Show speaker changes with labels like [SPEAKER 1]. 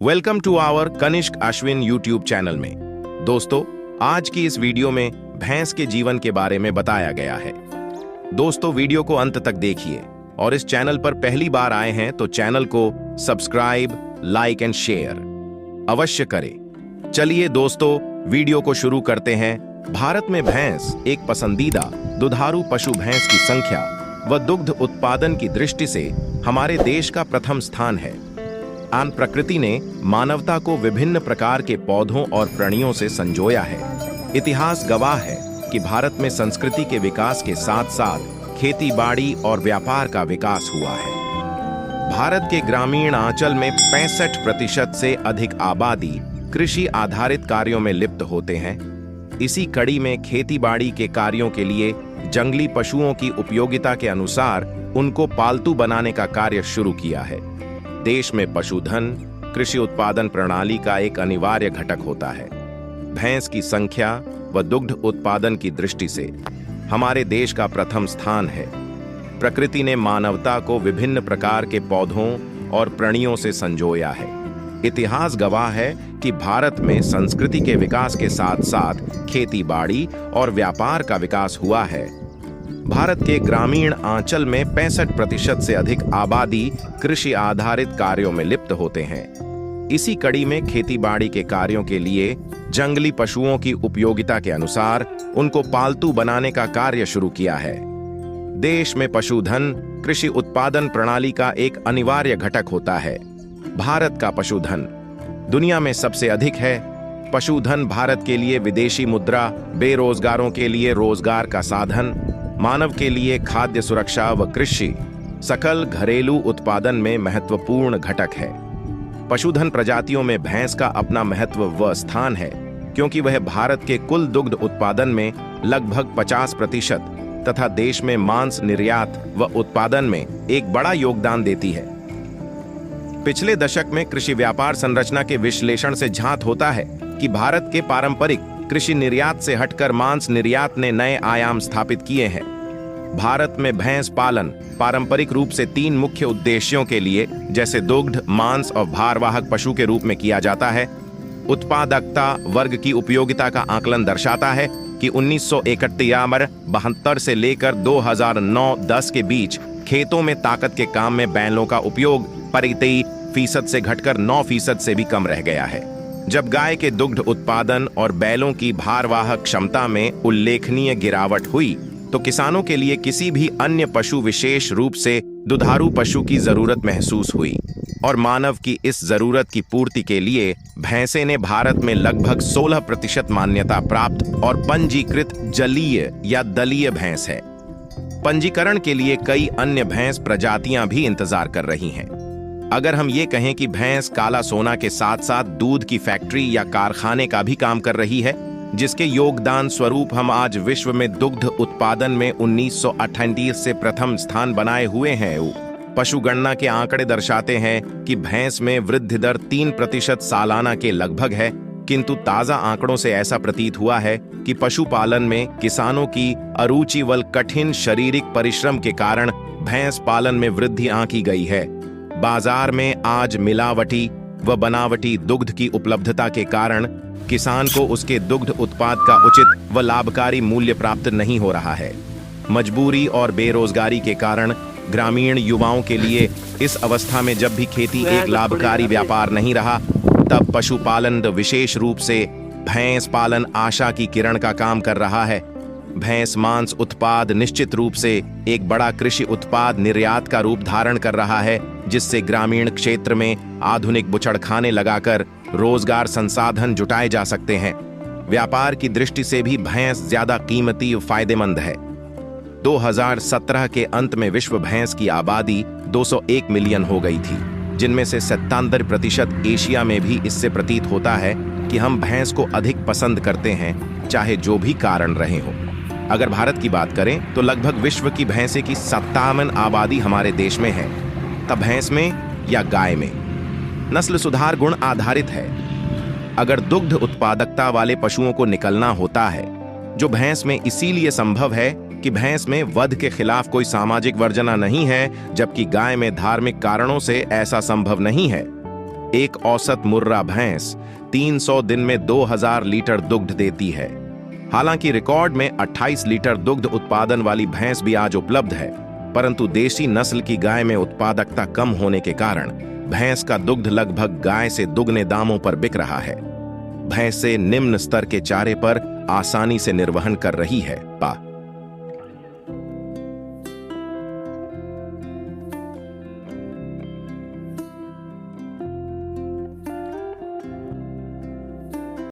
[SPEAKER 1] Welcome to our Kanishk Ashwin YouTube channel में। दोस्तों, आज की इस वीडियो में भैंस के जीवन के बारे में बताया गया है। दोस्तों, वीडियो को अंत तक देखिए और इस चैनल पर पहली बार आए हैं तो चैनल को सब्सक्राइब, लाइक एंड शेयर अवश्य करें। चलिए दोस्तों, वीडियो को शुरू करते हैं। भारत में भैंस एक पसंदीदा दुधारू पशु भैंस की संख्या व दुग्ध उत्पादन की दृष्टि से हमारे देश का प्रथम स्थान है। प्रकृति ने मानवता को विभिन्न प्रकार के पौधों और प्राणियों से संजोया है। इतिहास गवाह है कि भारत में संस्कृति के विकास के साथ साथ खेती बाड़ी और व्यापार का विकास हुआ है। भारत के ग्रामीण आंचल में 65% से अधिक आबादी कृषि आधारित कार्यों में लिप्त होते हैं। इसी कड़ी में खेती बाड़ी के कार्यों के लिए जंगली पशुओं की उपयोगिता के अनुसार उनको पालतू बनाने का कार्य शुरू किया है। देश में पशुधन कृषि उत्पादन प्रणाली का एक अनिवार्य घटक होता है। भैंस की संख्या व दुग्ध उत्पादन की दृष्टि से हमारे देश का प्रथम स्थान है। प्रकृति ने मानवता को विभिन्न प्रकार के पौधों और प्राणियों से संजोया है। इतिहास गवाह है कि भारत में संस्कृति के विकास के साथ साथ खेती बाड़ी और व्यापार का विकास हुआ है। भारत के ग्रामीण आंचल में 65% से अधिक आबादी कृषि आधारित कार्यों में लिप्त होते हैं। इसी कड़ी में खेतीबाड़ी के कार्यों के लिए जंगली पशुओं की उपयोगिता के अनुसार उनको पालतू बनाने का कार्य शुरू किया है। देश में पशुधन कृषि उत्पादन प्रणाली का एक अनिवार्य घटक होता है। भारत का पशुधन दुनिया में सबसे अधिक है। पशुधन भारत के लिए विदेशी मुद्रा, बेरोजगारों के लिए रोजगार का साधन, मानव के लिए खाद्य सुरक्षा व कृषि सकल घरेलू उत्पादन में महत्वपूर्ण घटक है। पशुधन प्रजातियों में भैंस का अपना महत्व व स्थान है, क्योंकि वह भारत के कुल दुग्ध उत्पादन में लगभग 50% तथा देश में मांस निर्यात व उत्पादन में एक बड़ा योगदान देती है। पिछले दशक में कृषि व्यापार संरचना के विश्लेषण से झांत होता है कि भारत के पारंपरिक कृषि निर्यात से हटकर मांस निर्यात ने नए आयाम स्थापित किए हैं। भारत में भैंस पालन पारंपरिक रूप से 3 मुख्य उद्देश्यों के लिए, जैसे दुग्ध, मांस और भारवाहक पशु के रूप में किया जाता है। उत्पादकता वर्ग की उपयोगिता का आकलन दर्शाता है कि 1971-72 से लेकर 2009-10 के बीच खेतों में ताकत के काम में बैलों का उपयोग 23% से घटकर 9% से भी कम रह गया है। जब गाय के दुग्ध उत्पादन और बैलों की भारवाहक क्षमता में उल्लेखनीय गिरावट हुई तो किसानों के लिए किसी भी अन्य पशु, विशेष रूप से दुधारू पशु की जरूरत महसूस हुई और मानव की इस जरूरत की पूर्ति के लिए भैंसे ने भारत में लगभग 16% मान्यता प्राप्त और पंजीकृत जलीय या दलीय भैंस है। पंजीकरण के लिए कई अन्य भैंस प्रजातियां भी इंतजार कर रही हैं। अगर हम ये कहें कि भैंस काला सोना के साथ साथ दूध की फैक्ट्री या कारखाने का भी काम कर रही है, जिसके योगदान स्वरूप हम आज विश्व में दुग्ध उत्पादन में 1938 से प्रथम स्थान बनाए हुए हैं। पशुगणना के आंकड़े दर्शाते हैं कि भैंस में वृद्धि दर 3% सालाना के लगभग है, किंतु ताजा आंकड़ों से ऐसा प्रतीत हुआ है कि पशुपालन में किसानों की अरुचि व कठिन शारीरिक परिश्रम के कारण भैंस पालन में वृद्धि आंकी गई है। बाजार में आज मिलावटी व बनावटी दुग्ध की उपलब्धता के कारण किसान को उसके दुग्ध उत्पाद का उचित व लाभकारी मूल्य प्राप्त नहीं हो रहा है। मजबूरी और बेरोजगारी के कारण ग्रामीण युवाओं के लिए इस अवस्था में जब भी खेती एक लाभकारी व्यापार नहीं रहा, तब पशुपालन विशेष रूप से भैंस पालन आशा की किरण का काम कर रहा है। भैंस मांस उत्पाद निश्चित रूप से एक बड़ा कृषि उत्पाद निर्यात का रूप धारण कर रहा है, जिससे ग्रामीण क्षेत्र में आधुनिक बुचड़खाने लगाकर रोजगार संसाधन जुटाए जा सकते हैं। व्यापार की दृष्टि से भी भैंस ज्यादा कीमती और फायदेमंद है। 2017 के अंत में विश्व भैंस की आबादी 201 मिलियन हो गई थी, जिनमें से 77% एशिया में भी। इससे प्रतीत होता है कि हम भैंस को अधिक पसंद करते हैं, चाहे जो भी कारण रहे हो। अगर भारत की बात करें तो लगभग विश्व की भैंसे की 57 आबादी हमारे देश में है। तब भैंस में या गाय में नस्ल सुधार गुण आधारित है। अगर दुग्ध उत्पादकता वाले पशुओं को निकलना होता है, जो भैंस में इसीलिए संभव है कि भैंस में वध के खिलाफ कोई सामाजिक वर्जना नहीं है, जबकि गाय में धार्मिक कारणों से ऐसा संभव नहीं है। एक औसत मुर्रा भैंस 300 दिन में 2000 लीटर दुग्ध देती है। हालांकि रिकॉर्ड में 28 लीटर दुग्ध उत्पादन वाली भैंस भी आज उपलब्ध है, परंतु देशी नस्ल की गाय में उत्पादकता कम होने के कारण भैंस का दुग्ध लगभग गाय से दुगने दामों पर बिक रहा है। भैंसें निम्न स्तर के चारे पर आसानी से निर्वहन कर रही है।